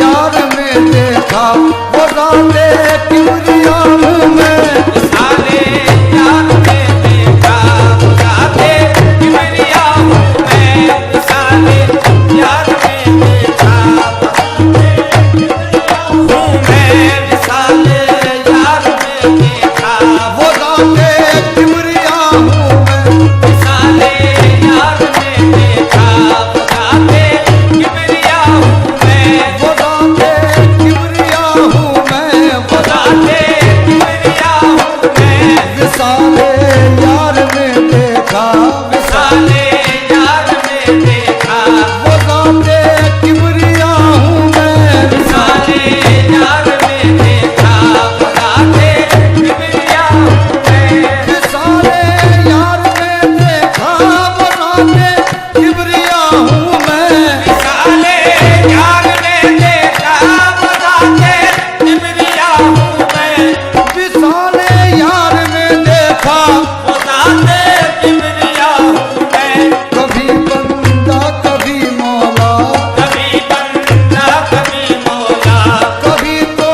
यार में देखा वो राते किबरिया हूँ मैं, विसाले यार में देखा वो राते किबरिया हूँ मैं, विसाले यार में देखा हूँ मैं, विसाले यार में देखा वो राते किबरिया हूँ मैं, विसाले यार में देखा वो राते किबरिया हूँ मैं, वो राते किबरिया हूँ मैं, वो राते किबरिया हूँ मैं, विसाले यार में देखा, विसाले यार में देखा वो राते किबरिया हूँ मैं, विसाले यार में देखा वो राते किबरिया हूँ मैं, विसाले यार में देखा वो राते किबरिया हूँ मैं, विसाले यार में देखा वो राते किबरिया हूँ मैं, विसाले यार में देखा वो राते किबरिया हूँ मैं, कभी बंदा कभी मौला, कभी बंदा कभी मौला, कभी तो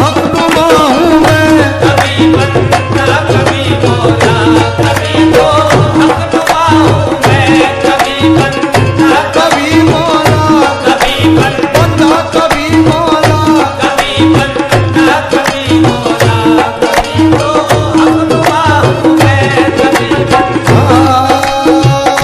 हक़नुमा हूँ मैं, कभी बंदा कभी मौला, कभी तो हक़नुमा हूँ मैं, कभी बंदा कभी मौला कभी बंदा कभी मौला, कभी बंदा कभी मौला, कभी तो हक़नुमा हूँ मैं, कभी बंदा कभी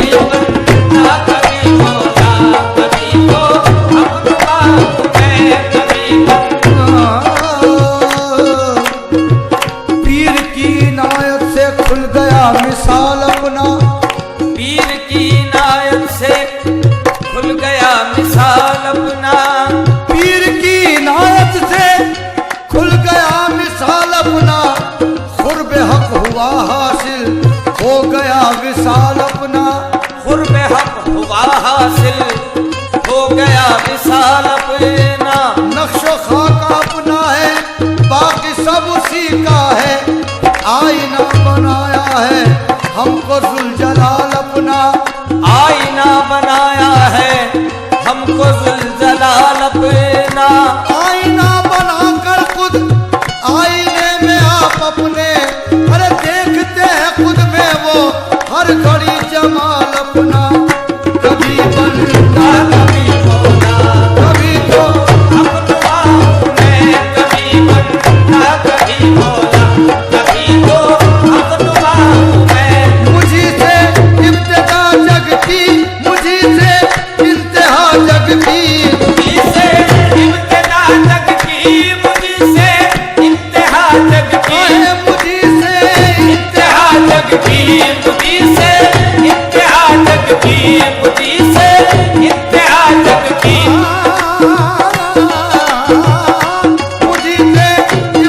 बंदा कभी मौला, कभी तो हक़नुमा हूँ मैं, कभी पीर की नायत से खुल गया मिसाल अपना, पीर की नायत से खुल गया मिसाल अपना, पीर की नायत से खुल गया मिसाल अपना, खुर्ब हक हुआ हासिल हो गया विसाल अपना, खुर्ब हक हुआ हासिल हो गया विसाल अपना, नक्श खाका अपना है बाकी सब उसी का है, आईना बनाया है हमको जुलजलाल अपना, आईना बनाया है हमको जुलजलाल अपना, आईना बनाकर खुद आईने में आप अपने, अरे देखते हैं खुद में वो हर घड़ी जमाल अपना, कभी बंदा कभी मौला, कभी तो हक़नुमा हूँ मैं, कभी बंदा कभी मौला, कभी तो हक़नुमा हूँ मैं, मुझी से इब्तिदा जग की, मुझी से इंतहा जग की, मुझी से इब्तिदा जग की, मुझी से इंतहा जग की, अरे मुझी से इंतहा जग की, मुझी से इंतहा जग की, मुझी से इंतहा जग की, मुझी से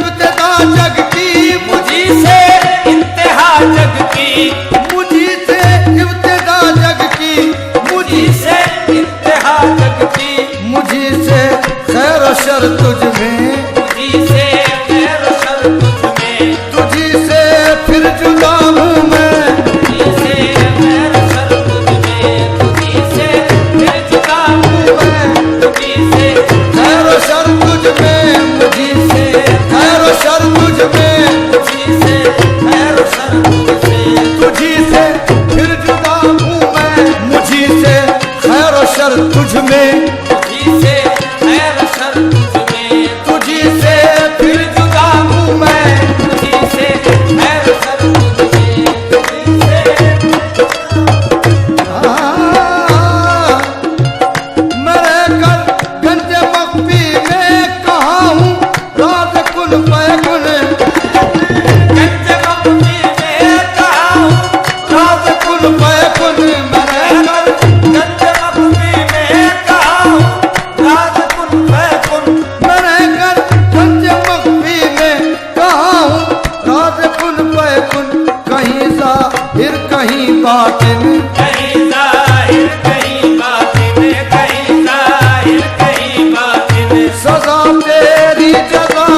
इब्तिदा जग की, मुझी से इंतहा जग की, मुझी से इब्तिदा जग की, मुझी से इंतहा जग की, मुझी से खैर और शर तुझ में, मुझी से खैर शर तुझ में, तुझी से फिर जुदा हूँ मैं, तुझी से खैर शर तुझ में, तुझी से फिर जुदा हूँ मैं, तुझी से खैर और शर तुझ में, मुझी से खैर और शर तुझ में, तुझी से खैर शर तुझ से, तुझी से फिर जुदा हूँ मैं, मुझी से खैर और शर तुझ में, तुझी से खैर शर तुझ में, तुझी से फिर जुदा हूँ मैं, तुझी से खैर शर तुझ में, तुझी से मैं कर गंज मख्फी में कहा हूँ राज कुल पैकुल, गंज मख्फी में कहा हूँ राज कुल पैकुल, मैं कर गंज मख्फी में कहा हूँ राज कुल पैकुल, मैं कर गंज मख्फी में कहा हूँ राज कुल पैकुल, कहीं जाहिर कहीं बातिन, कहीं जाहिर कहीं बातिन, कहीं जाहिर कहीं बातिन, सजा तेरी जगह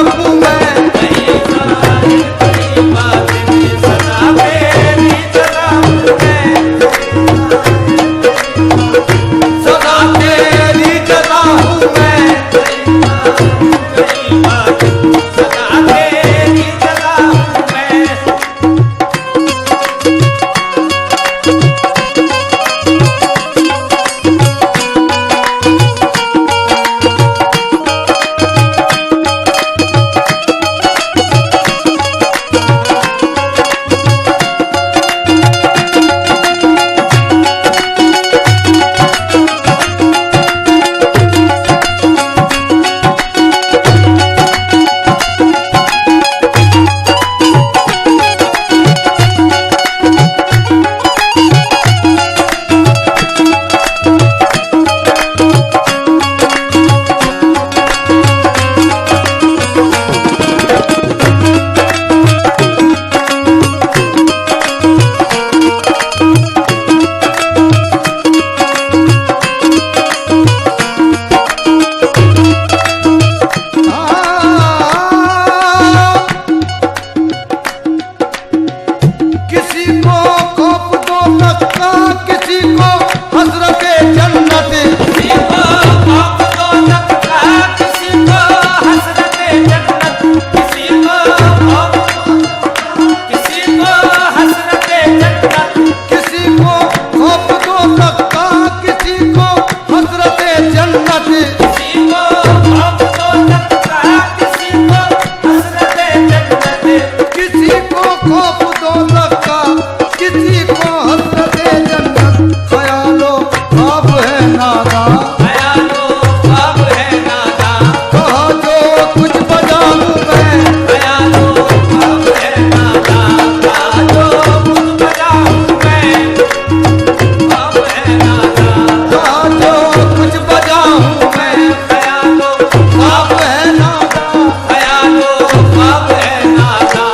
ख्वाब है नादा,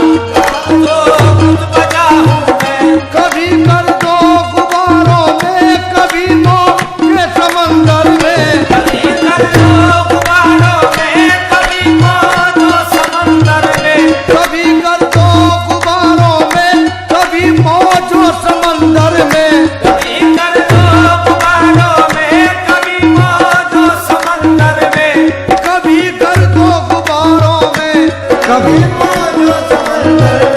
तो खुद बजा हूँ मैं। कभी कर दो गुबारों में, कभी मौत के समंदर में। कभी कर दो गुबारों में, कभी मौजो समंदर में। कभी कर दो गुबारों में, कभी मौजो समंदर में। कभी कर दो गुबारों में, कभी मौजो समंदर में। कभी कर दो गुबारों में, कभी मौजो समंदर